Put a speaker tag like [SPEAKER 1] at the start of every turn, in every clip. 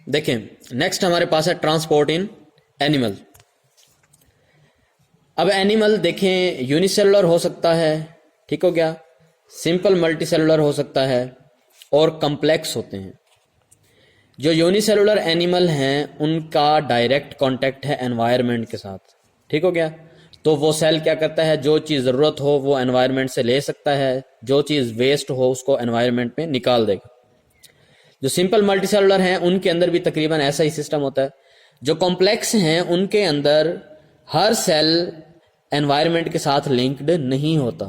[SPEAKER 1] देखें नेक्स्ट हमारे पास है ट्रांसपोर्ट इन एनिमल। अब एनिमल देखें यूनिसेलुलर हो सकता है, ठीक हो गया, सिंपल मल्टीसेलुलर हो सकता है और कम्प्लेक्स होते हैं। जो यूनिसेलुलर एनिमल हैं उनका डायरेक्ट कांटेक्ट है एनवायरनमेंट के साथ, ठीक हो गया। तो वो सेल क्या करता है, जो चीज़ ज़रूरत हो वो एनवायरनमेंट से ले सकता है, जो चीज़ वेस्ट हो उसको एनवायरनमेंट में निकाल देगा। जो सिंपल मल्टीसेलुलर हैं उनके अंदर भी तकरीबन ऐसा ही सिस्टम होता है। जो कॉम्प्लेक्स हैं उनके अंदर हर सेल एनवायरनमेंट के साथ लिंक्ड नहीं होता,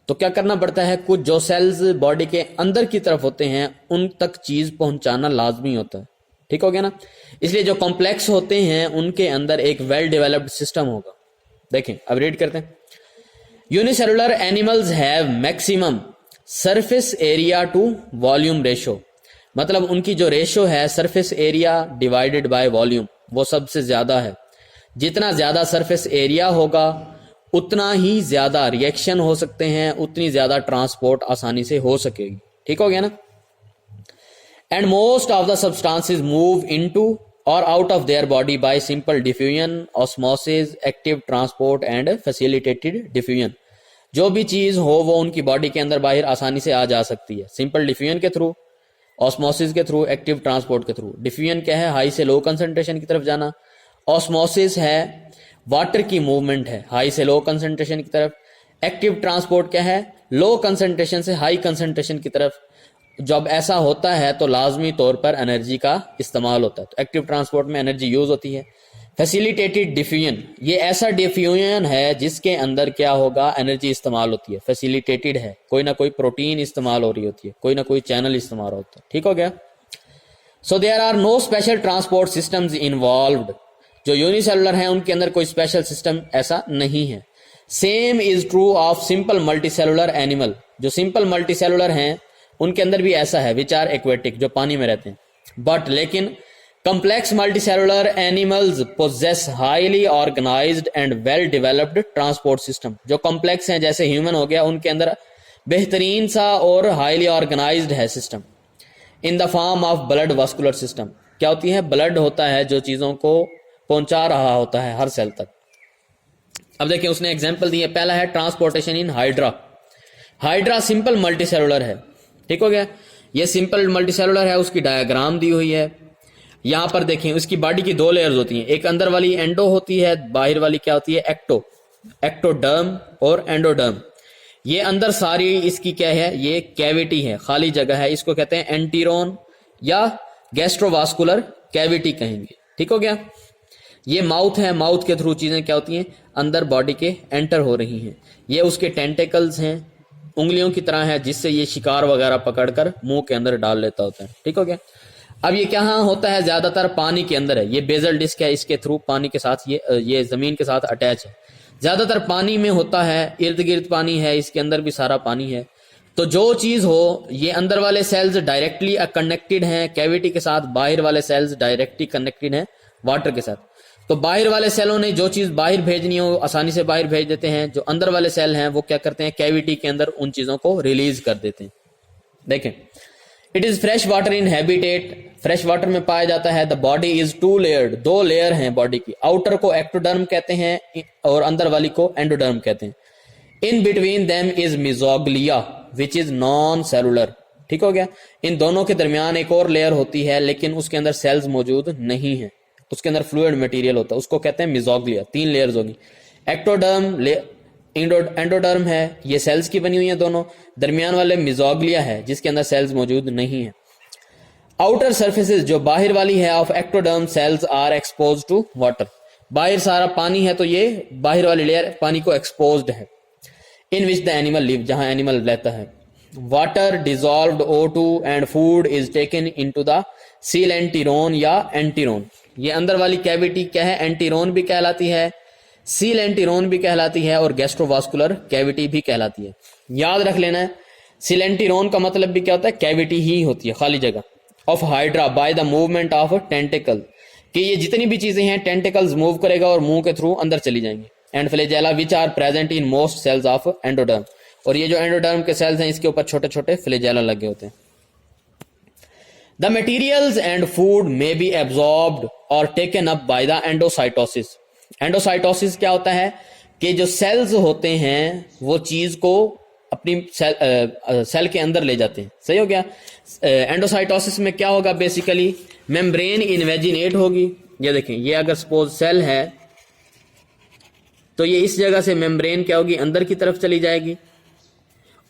[SPEAKER 1] तो क्या करना पड़ता है, कुछ जो सेल्स बॉडी के अंदर की तरफ होते हैं उन तक चीज़ पहुंचाना लाजमी होता है, ठीक हो गया ना। इसलिए जो कॉम्प्लेक्स होते हैं उनके अंदर एक वेल डेवलप्ड सिस्टम होगा। देखें अब रीड करते हैं। Unicellular animals have maximum surface area to volume ratio, मतलब उनकी जो रेशो है surface area divided by volume वो सबसे ज्यादा है। जितना ज्यादा सरफेस एरिया होगा उतना ही ज्यादा रिएक्शन हो सकते हैं, उतनी ज्यादा ट्रांसपोर्ट आसानी से हो सकेगी, ठीक हो गया ना। And most of the substances move into और out of their body by simple diffusion, osmosis, active transport and facilitated diffusion. जो भी चीज हो वो उनकी बॉडी के अंदर बाहर आसानी से आ जा सकती है, सिंपल डिफ्यूजन के थ्रू, ऑस्मोसिस के थ्रू, एक्टिव ट्रांसपोर्ट के थ्रू। डिफ्यूजन क्या है, हाई से लो कंसंट्रेशन की तरफ जाना। ऑस्मोसिस है वाटर की मूवमेंट है हाई से लो कंसंट्रेशन की तरफ। एक्टिव ट्रांसपोर्ट क्या है, लो कंसंट्रेशन से हाई कंसंट्रेशन की तरफ। जब ऐसा होता है तो लाजमी तौर पर एनर्जी का इस्तेमाल होता है, तो एक्टिव ट्रांसपोर्ट में एनर्जी यूज होती है। फैसिलिटेटेड डिफ्यूजन, ये ऐसा डिफ्यूजन है जिसके अंदर क्या होगा, एनर्जी इस्तेमाल होती है। फैसिलिटेटेड है, कोई ना कोई प्रोटीन इस्तेमाल हो रही होती है, कोई ना कोई चैनल इस्तेमाल होता है, ठीक हो गया। So there are no special transport systems involved. जो यूनिसेलुलर हैं उनके अंदर कोई स्पेशल सिस्टम ऐसा नहीं है। Same is true of simple multicellular animal. जो सिंपल मल्टीसेलुलर हैं उनके अंदर भी ऐसा है, विच आर एक्वेटिक, जो पानी में रहते हैं। बट लेकिन complex multicellular animals possess highly organized and well developed transport system। जो complex हैं जैसे ह्यूमन हो गया, उनके अंदर बेहतरीन सा और हाईली ऑर्गेनाइज्ड है system. In the form of blood vascular system, क्या होती है, ब्लड होता है जो चीज़ों को पहुंचा रहा होता है हर सेल तक। अब देखिए उसने एग्जाम्पल दी है, पहला है transportation in hydra. Hydra simple multicellular है, ठीक हो गया। ये सिंपल मल्टीसेलुलर है, उसकी डायग्राम दी हुई है यहां पर। देखें उसकी बॉडी की दो लेयर्स होती हैं, एक अंदर वाली एंडो होती है, बाहर वाली क्या होती है, एक्टो। एक्टोडर्म और एंडोडर्म। ये अंदर सारी इसकी क्या है, ये कैविटी है, खाली जगह है, इसको कहते हैं एंटीरोन या गैस्ट्रोवास्कुलर कैविटी कहेंगे, ठीक हो गया। ये माउथ है, माउथ के थ्रू चीजें क्या होती हैं, अंदर बॉडी के एंटर हो रही हैं। ये उसके टेंटेकल्स हैं, उंगलियों की तरह है, जिससे ये शिकार वगैरह पकड़कर मुंह के अंदर डाल लेता होता है, ठीक हो गया। अब ये क्या होता है, ज्यादातर पानी के अंदर है। ये बेजल डिस्क है, इसके थ्रू पानी के साथ ये जमीन के साथ अटैच है, ज्यादातर पानी में होता है, इर्द गिर्द पानी है, इसके अंदर भी सारा पानी है। तो जो चीज हो, ये अंदर वाले सेल्स डायरेक्टली कनेक्टेड हैं कैविटी के साथ, बाहर वाले सेल्स डायरेक्टली कनेक्टेड हैं वाटर के साथ। तो बाहर वाले सेलों ने जो चीज बाहर भेजनी हो आसानी से बाहर भेज देते हैं, जो अंदर वाले सेल हैं वो क्या करते हैं, कैविटी के अंदर उन चीजों को रिलीज कर देते हैं। देखें it is fresh water in habitat, fresh water में पाया जाता है। The body is two layered, दो लेयर हैं बॉडी की, आउटर को एक्टोडर्म कहते हैं और अंदर वाली को एंडोडर्म कहते हैं। In between them is mesoglea which is non cellular, ठीक हो गया। इन दोनों के दरमियान एक और लेयर होती है लेकिन उसके अंदर सेल्स मौजूद नहीं है, उसके अंदर फ्लूइड मटेरियल होता है, उसको कहते हैं मिजोग्लिया। तीन लेयर्स होगी, एक्टोडर्म, एंडोडर्म है, ये सेल्स की बनी हुई है दोनों, दरमियान वाले मिजोग्लिया है जिसके अंदर सेल्स मौजूद नहीं है। आउटर सर्फेसिस, जो बाहर वाली है of ectoderm cells are expose to water, बाहर सारा पानी है तो ये बाहर वाली लेयर पानी को एक्सपोज्ड है। In which the animal live, जहां एनिमल रहता है। Water dissolved O2 and food is taken into the coelenteron या एंटीरोन। ये अंदर वाली कैविटी क्या है, एंटीरोन भी कहलाती है, सीलेंटिरोन भी कहलाती है और गैस्ट्रोवास्कुलर कैविटी भी कहलाती है। याद रख लेना है, सीलेंटिरोन का मतलब भी क्या होता है, कैविटी ही होती है, खाली जगह। Of hydra by the movement of tentacle, कि ये जितनी भी चीजें हैं टेंटिकल्स मूव करेगा और मुंह के थ्रू अंदर चली जाएंगी। And flagella which are present in most cells of endoderm, और ये जो एंडोडर्म के सेल्स हैं इसके ऊपर छोटे छोटे फ्लैजेला लगे होते हैं। The materials and food may be absorbed और taken up by the endocytosis. Endocytosis क्या होता है कि जो सेल्स होते हैं वो चीज को अपनी सेल के अंदर ले जाते हैं। सही हो गया। एंडोसाइटोसिस में क्या होगा, बेसिकली मेम्ब्रेन इन्वेजिनेट होगी। ये देखें, ये अगर सपोज सेल है तो ये इस जगह से मेम्ब्रेन क्या होगी, अंदर की तरफ चली जाएगी,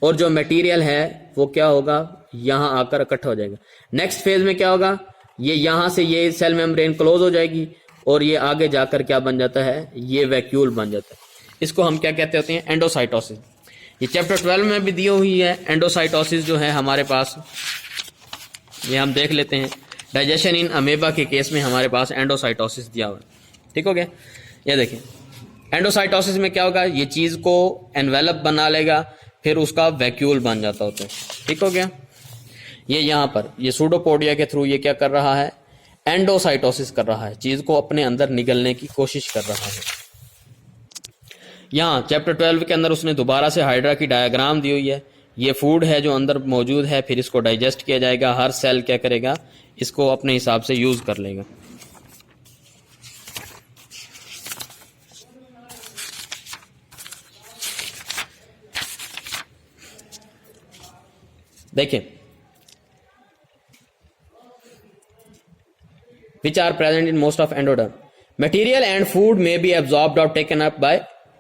[SPEAKER 1] और जो मटेरियल है वो क्या होगा, यहां आकर इकट्ठा हो जाएगा। नेक्स्ट फेज में क्या होगा, ये यहां से ये सेल मेम्ब्रेन क्लोज हो जाएगी और ये आगे जाकर क्या बन जाता है, ये वैक्यूल बन जाता है। इसको हम क्या कहते होते हैं, एंडोसाइटोसिस। ये चैप्टर 12 में भी दी हुई है। एंडोसाइटोसिस जो है हमारे पास, ये हम देख लेते हैं। डाइजेशन इन अमेबा के केस में हमारे पास एंडोसाइटोसिस दिया हुआ है। ठीक हो गया। ये देखिए, एंडोसाइटोसिस में क्या होगा, ये चीज को एनवेलप बना लेगा, फिर उसका वैक्यूल बन जाता होता है। ठीक हो गया। ये यहाँ पर ये सूडोपोडिया के थ्रू ये क्या कर रहा है, एंडोसाइटोसिस कर रहा है, चीज को अपने अंदर निगलने की कोशिश कर रहा है। यहाँ चैप्टर 12 के अंदर उसने दोबारा से हाइड्रा की डायग्राम दी हुई है। ये फूड है जो अंदर मौजूद है, फिर इसको डाइजेस्ट किया जाएगा। हर सेल क्या करेगा, इसको अपने हिसाब से यूज कर लेगा। देखिए, which are present in most of endoderm. Material and food may be absorbed or taken up by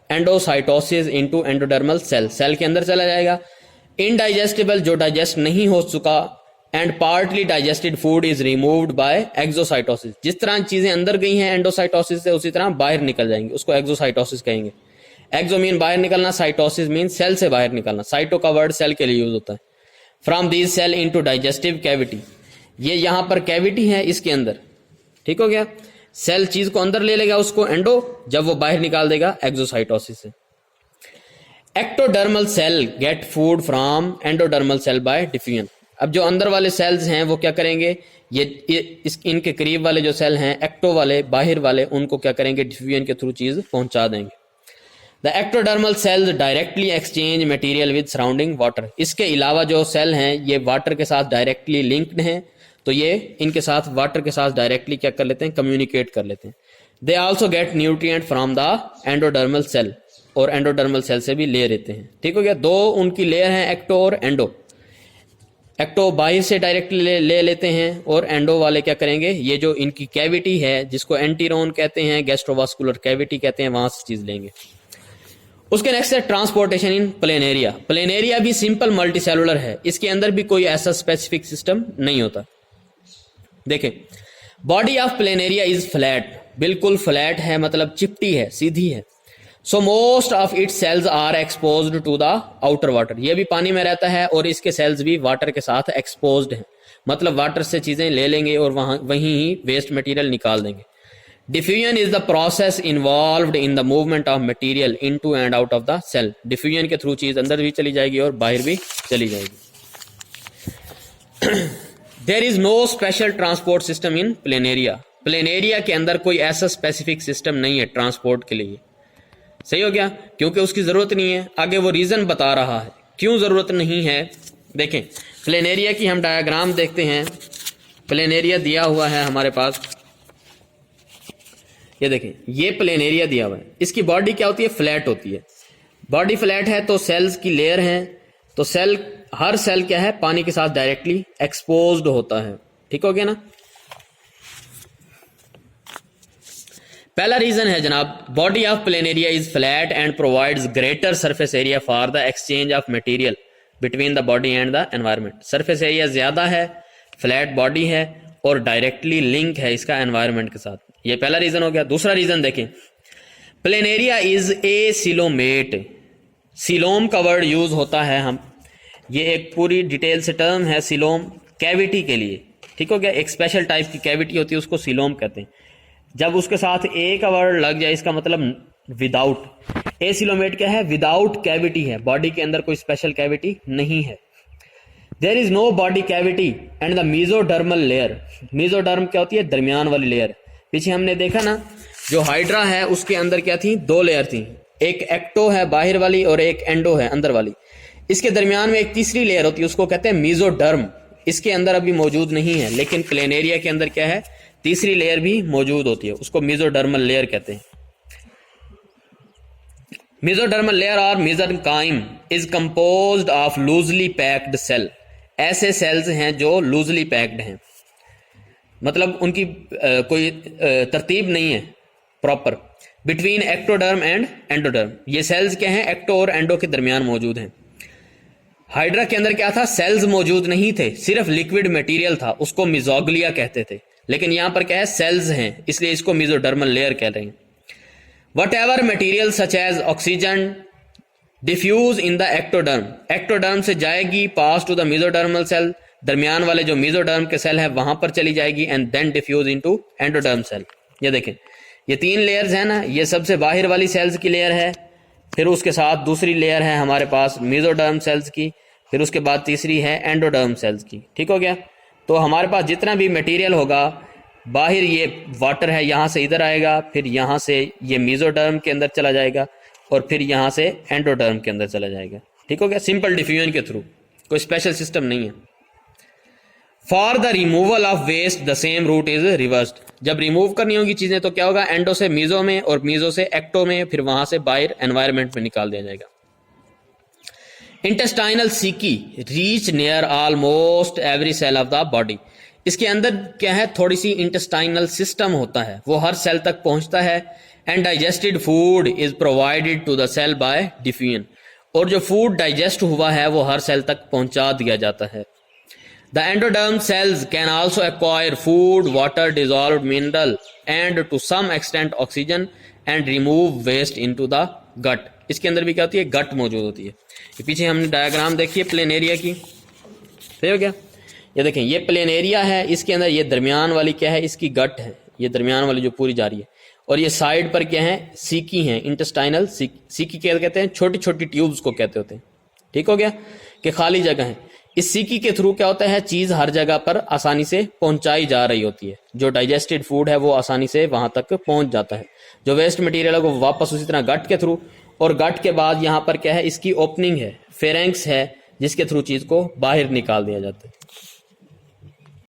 [SPEAKER 1] endocytosis into endodermal cell. Cell के अंदर चला जाएगा। इनडाइजेस्टिबल, जो डाइजेस्ट नहीं हो चुका, and partly digested food is removed by exocytosis. जिस तरह चीजें अंदर गई हैं एंडोसाइटोसिस से, उसी तरह बाहर निकल जाएंगी, उसको एक्सोसाइटोसिस कहेंगे। एक्सो मीन बाहर निकलना, साइटोसिस मीन सेल से बाहर निकलना। साइटो का वर्ड सेल के लिए यूज होता है। From these cell into digestive cavity, ये यहां पर कैविटी है इसके अंदर। ठीक हो गया। सेल चीज को अंदर ले लेगा, उसको एंडो, जब वो बाहर निकाल देगा एक्सोसाइटोसिस से। Ectodermal cell get food from endodermal cell by diffusion. अब जो अंदर वाले सेल्स हैं वो क्या करेंगे, इनके करीब वाले जो सेल हैं, एक्टो वाले, बाहर वाले, उनको क्या करेंगे, डिफ्यूजन के थ्रू चीज पहुंचा देंगे। The ectodermal sales directly exchange material with surrounding water. इसके अलावा जो सेल हैं ये वाटर के साथ डायरेक्टली लिंक्ड हैं, तो ये इनके साथ वाटर के साथ डायरेक्टली क्या कर लेते हैं, कम्युनिकेट कर लेते हैं। They also get nutrient from the endodermal cell, और एंडोडर्मल सेल से भी ले लेते हैं। ठीक हो गया। दो उनकी लेयर हैं, एक्टो और एंडो। एक्टो बाहर से डायरेक्टली ले लेते हैं, और एंडो वाले क्या करेंगे, ये जो इनकी कैविटी है जिसको एंटीरोन कहते हैं, गैस्ट्रोवास्कुलर कैविटी कहते हैं, वहां से चीज लेंगे। उसके नेक्स्ट है ट्रांसपोर्टेशन इन प्लेनेरिया। प्लेनेरिया भी सिंपल मल्टीसेलुलर है, इसके अंदर भी कोई ऐसा स्पेसिफिक सिस्टम नहीं होता। देखें, body of planaria is flat, बिल्कुल फ्लैट है, मतलब चिपटी है, सीधी है। So most of its cells are exposed to the outer water. ये भी पानी में रहता है और इसके सेल्स भी वाटर के साथ एक्सपोज्ड हैं, मतलब वाटर से चीजें ले लेंगे और वहीं ही वेस्ट मटेरियल निकाल देंगे। Diffusion is the process involved in the movement of material into and out of the cell. Diffusion के थ्रू चीज अंदर भी चली जाएगी और बाहर भी चली जाएगी। There is no special transport system in planaria. Planaria के अंदर कोई ऐसा स्पेसिफिक सिस्टम नहीं है ट्रांसपोर्ट के लिए। सही हो गया, क्योंकि उसकी जरूरत नहीं है। आगे वो रीजन बता रहा है क्यों जरूरत नहीं है। देखें, प्लेनेरिया की हम डायग्राम देखते हैं। प्लेनेरिया दिया हुआ है हमारे पास, ये देखें, ये प्लेनेरिया दिया हुआ है। इसकी बॉडी क्या होती है, फ्लैट होती है। बॉडी फ्लैट है तो सेल्स की लेयर है, तो सेल, हर सेल क्या है, पानी के साथ डायरेक्टली एक्सपोज्ड होता है। ठीक हो गया ना। पहला रीजन है जनाब, body of planaria is flat and provides greater surface area for the exchange of material between the body and the environment. Surface area ज्यादा है, फ्लैट बॉडी है और डायरेक्टली लिंक है इसका एनवायरनमेंट के साथ। ये पहला रीजन हो गया। दूसरा रीजन देखें, planaria is a coelomate. Coelom का वर्ड यूज होता है, हम ये एक पूरी डिटेल से टर्म है सिलोम, कैविटी के लिए। ठीक हो गया। एक स्पेशल टाइप की कैविटी होती है, उसको सिलोम कहते हैं। जब उसके साथ ए का वर्ड लग जाए, इसका मतलब विदाउट। ए सिलोमेट क्या है, विदाउट कैविटी है, बॉडी के अंदर कोई स्पेशल कैविटी नहीं है। There is no body cavity and the mesodermal layer. Mesoderm क्या होती है, दरमियान वाली लेयर। पीछे हमने देखा ना, जो हाइड्रा है उसके अंदर क्या थी, दो लेयर थी, एक एक्टो है बाहर वाली और एक एंडो है अंदर वाली। इसके दरमियान में एक तीसरी लेयर होती है, उसको कहते हैं मीजोडर्म। इसके अंदर अभी मौजूद नहीं है, लेकिन प्लेनेरिया के अंदर क्या है, तीसरी लेयर भी मौजूद होती है, उसको मेसोडर्मल लेयर कहते हैं। मेसोडर्मल लेयर और mesenchyme is composed of loosely packed cell. ऐसे सेल्स हैं जो लूजली पैक्ड हैं, मतलब उनकी कोई तरतीब नहीं है proper, between ectoderm and endoderm. ये सेल्स क्या हैं, एक्टो और एंडो के दरमियान मौजूद हैं। हाइड्रा के अंदर क्या था, सेल्स मौजूद नहीं थे, सिर्फ लिक्विड मटेरियल था, उसको मिजोग्लिया कहते थे। लेकिन यहां पर क्या है, सेल्स हैं, इसलिए इसको मेसोडर्मल लेयर कह रहे हैं। Whatever material such as oxygen diffuse in the ectoderm, ectoderm से जाएगी pass to the mesodermal cell, दरमियान वाले जो मेसोडर्म के सेल है वहां पर चली जाएगी, and then diffuse into endoderm cell. ये देखें, ये 3 लेयर्स हैं ना, ये सबसे बाहर वाली सेल्स की लेयर है, फिर उसके साथ दूसरी लेयर है हमारे पास मेसोडर्म सेल्स की, फिर उसके बाद तीसरी है एंडोडर्म सेल्स की। ठीक हो गया। तो हमारे पास जितना भी मटेरियल होगा, बाहर ये वाटर है, यहाँ से इधर आएगा, फिर यहाँ से ये मेसोडर्म के अंदर चला जाएगा, और फिर यहाँ से एंडोडर्म के अंदर चला जाएगा। ठीक हो गया, सिंपल डिफ्यूजन के थ्रू, कोई स्पेशल सिस्टम नहीं है। For the removal of waste the same route is reversed. जब रिमूव करनी होगी चीजें तो क्या होगा, एंडो से मीजो में और मीजो से एक्टो में, फिर वहां से बाहर एनवायरमेंट में निकाल दिया जाएगा। Intestinal caeca reach near almost every cell of the body. इसके अंदर क्या है, थोड़ी सी इंटेस्टाइनल सिस्टम होता है, वो हर सेल तक पहुंचता है। And digested food is provided to the cell by diffusion. और जो फूड डाइजेस्ट हुआ है वो हर सेल तक पहुंचा दिया जाता है। The endoderm cells can also acquire food, water, dissolved mineral and to some extent oxygen and remove waste into the gut. इसके अंदर भी क्या होती है, गट मौजूद होती है। ये पीछे हमने डायग्राम देखी है प्लेन एरिया की, सही हो गया। ये देखें, ये प्लेन एरिया है, इसके अंदर ये दरमियान वाली क्या है, इसकी गट है, ये दरमियान वाली जो पूरी जा रही है, और ये साइड पर क्या है, सीकी है, इंटेस्टाइनल सीकी क्या कहते हैं, छोटी छोटी ट्यूब्स को कहते होते हैं। ठीक हो गया, कि खाली जगह है। इस सीकी के थ्रू क्या होता है, चीज हर जगह पर आसानी से पहुंचाई जा रही होती है। जो डाइजेस्टेड फूड है वो आसानी से वहां तक पहुंच जाता है, जो वेस्ट मटेरियल है वो वापस उसी तरह गट के थ्रू, और गट के बाद यहाँ पर क्या है, इसकी ओपनिंग है, फेरेंक्स है, जिसके थ्रू चीज को बाहर निकाल दिया जाता है।